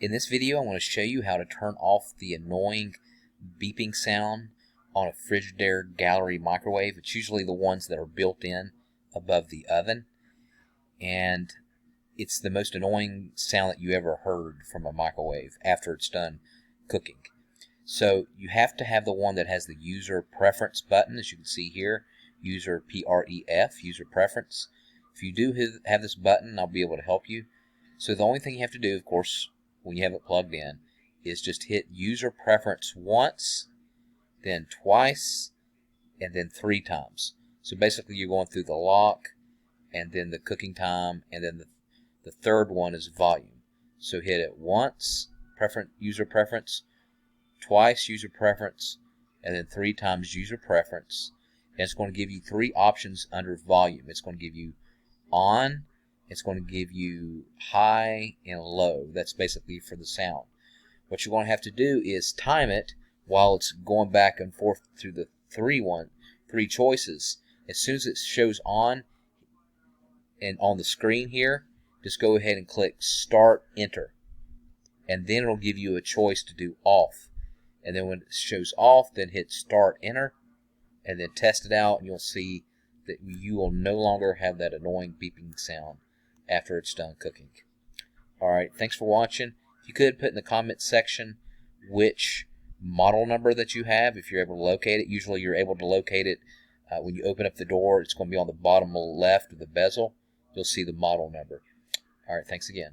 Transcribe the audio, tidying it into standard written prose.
In this video, I want to show you how to turn off the annoying beeping sound on a Frigidaire Gallery microwave. It's usually the ones that are built in above the oven, and it's the most annoying sound that you ever heard from a microwave after it's done cooking. So you have to have the one that has the user preference button, as you can see here, user PREF, user preference. If you do have this button, I'll be able to help you. So the only thing you have to do, of course, when you have it plugged in, is just hit user preference once, then twice, and then 3 times. So basically you're going through the lock, and then the cooking time, and then the third one is volume. So hit it once, user preference, twice user preference, and then 3 times user preference. And it's going to give you 3 options under volume. It's going to give you on, it's going to give you high and low. That's basically for the sound. What you're going to have to do is time it while it's going back and forth through the three choices. As soon as it shows on and on the screen here, just go ahead and click Start Enter. And then it'll give you a choice to do off. And then when it shows off, then hit Start Enter, and then test it out, and you'll see that you will no longer have that annoying beeping sound after it's done cooking. Alright, thanks for watching. If you could put in the comment section which model number that you have, if you're able to locate it. Usually you're able to locate it when you open up the door. It's going to be on the bottom left of the bezel. You'll see the model number. Alright, thanks again.